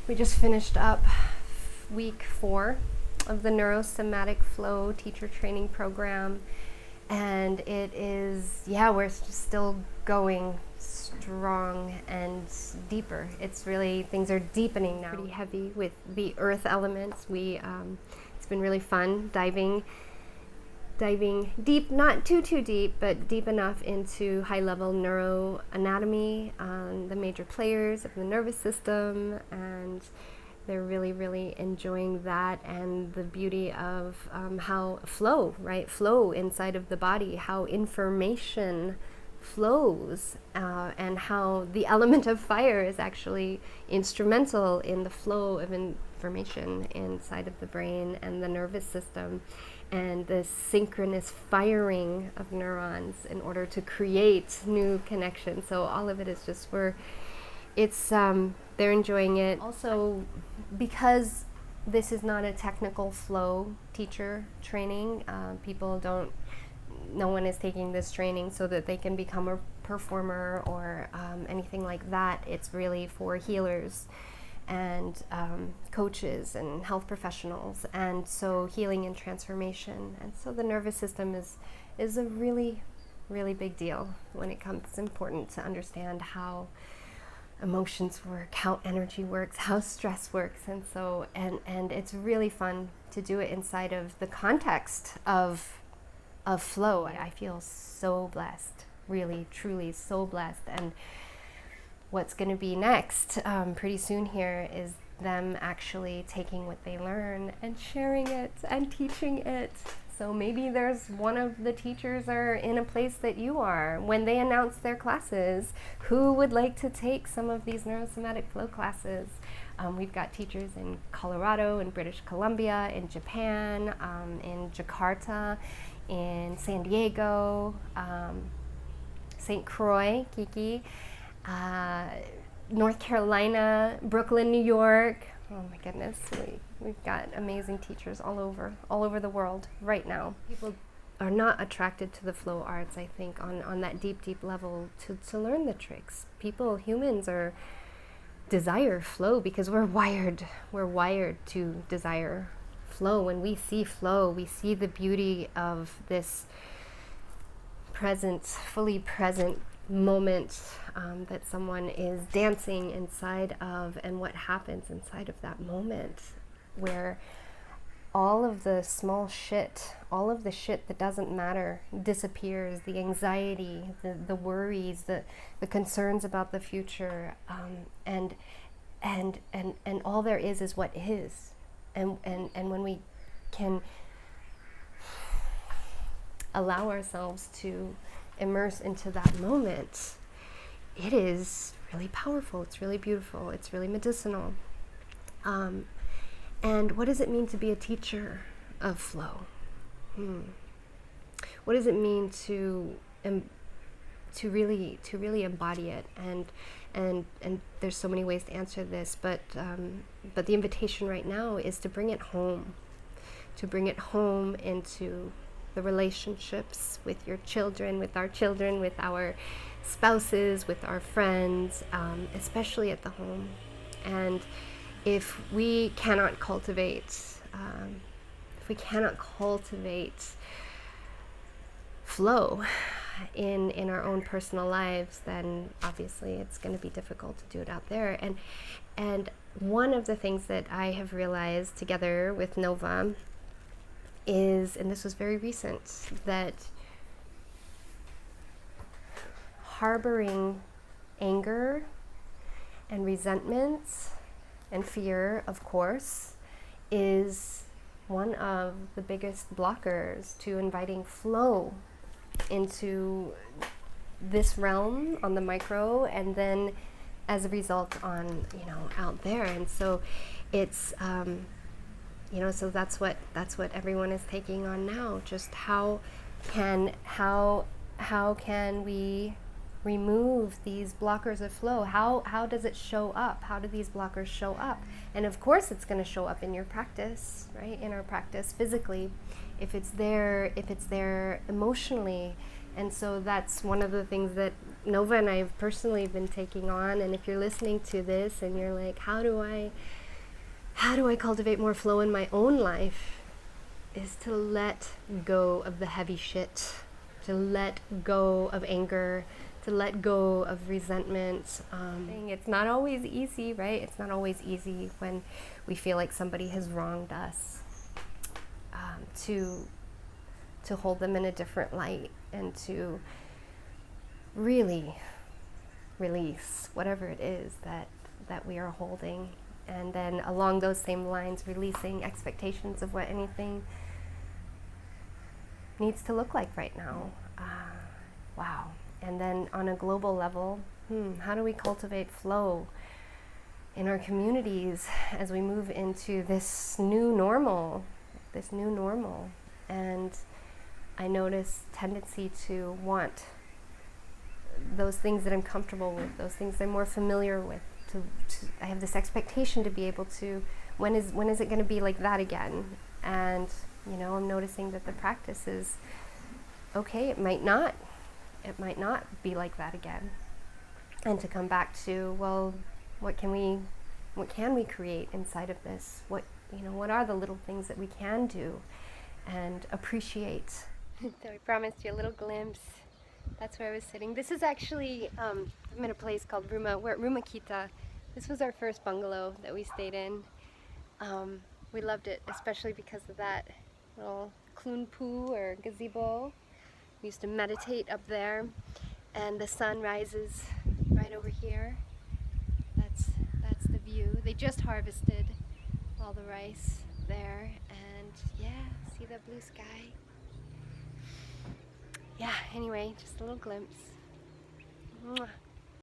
We just finished up week 4 of the NeuroSomatic Flow teacher training program, and it is, we're just still going strong and deeper. It's really, things are deepening now. Pretty heavy with the earth elements. It's been really fun diving deep, not too deep, but deep enough into high-level neuroanatomy, the major players of the nervous system, and they're really enjoying that, and the beauty of how flow inside of the body, how information flows, and how the element of fire is actually instrumental in the flow of information inside of the brain and the nervous system, and the synchronous firing of neurons in order to create new connections. So all of it is just they're enjoying it. Also, because this is not a technical flow teacher training, no one is taking this training so that they can become a performer or anything like that. It's really for healers and coaches and health professionals, and so healing and transformation. And so the nervous system is a really big deal when it comes. It's important to understand how emotions work, how energy works, how stress works, and so and it's really fun to do it inside of the context of flow. I feel so blessed, really truly so blessed. And what's going to be next pretty soon here is them actually taking what they learn and sharing it and teaching it. So maybe there's one of the teachers are in a place that you are. When they announce their classes, who would like to take some of these NeuroSomatic Flow classes? We've got teachers in Colorado, in British Columbia, in Japan, in Jakarta, in San Diego, St. Croix, Kiki, North Carolina, Brooklyn, New York. Oh my goodness, we've got amazing teachers all over the world right now. People are not attracted to the flow arts, I think, on that deep level to learn the tricks. Humans desire flow because we're wired to desire flow. When we see flow, we see the beauty of this fully present moment that someone is dancing inside of, and what happens inside of that moment, where all of the small shit, all of the shit that doesn't matter disappears, the anxiety, the worries, the concerns about the future, and all there is what is. And when we can allow ourselves to immerse into that moment, it is really powerful, it's really beautiful, it's really medicinal. And what does it mean to be a teacher of flow? What does it mean to really embody it? And there's so many ways to answer this, but the invitation right now is to bring it home, into the relationships with your children, with our spouses, with our friends, especially at the home. And if we cannot cultivate flow in our own personal lives, then obviously it's going to be difficult to do it out there. And one of the things that I have realized together with Nova is, and this was very recent, that harboring anger and resentment and fear, of course, is one of the biggest blockers to inviting flow into this realm on the micro, and then as a result on out there. And so it's so that's what everyone is taking on now. Just how can we remove these blockers of flow? How does it show up? How do these blockers show up? And of course it's going to show up in your practice, right? In our practice physically, if it's there emotionally. And so that's one of the things that Nova and I have personally been taking on. And if you're listening to this and you're like, how do I cultivate more flow in my own life, is to let go of the heavy shit, to let go of anger, to let go of resentment. It's not always easy, right? It's not always easy when we feel like somebody has wronged us, to hold them in a different light and to really release whatever it is that we are holding. And then along those same lines, releasing expectations of what anything needs to look like right now. Wow. And then on a global level, how do we cultivate flow in our communities as we move into this new normal? And I notice tendency to want those things that I'm comfortable with, those things I'm more familiar with. I have this expectation to be able to, when is it going to be like that again? And I'm noticing that the practice is, okay, it might not be like that again. And to come back to, well, what can we create inside of this? What are the little things that we can do and appreciate? So I promised you a little glimpse. That's where I was sitting. This is actually, I'm in a place called we're at Rumakita. This was our first bungalow that we stayed in. We loved it, especially because of that little klunpu or gazebo. We used to meditate up there, and the sun rises right over here. That's the view. They just harvested all the rice there, and yeah, see the blue sky. Yeah, anyway, just a little glimpse. Mwah.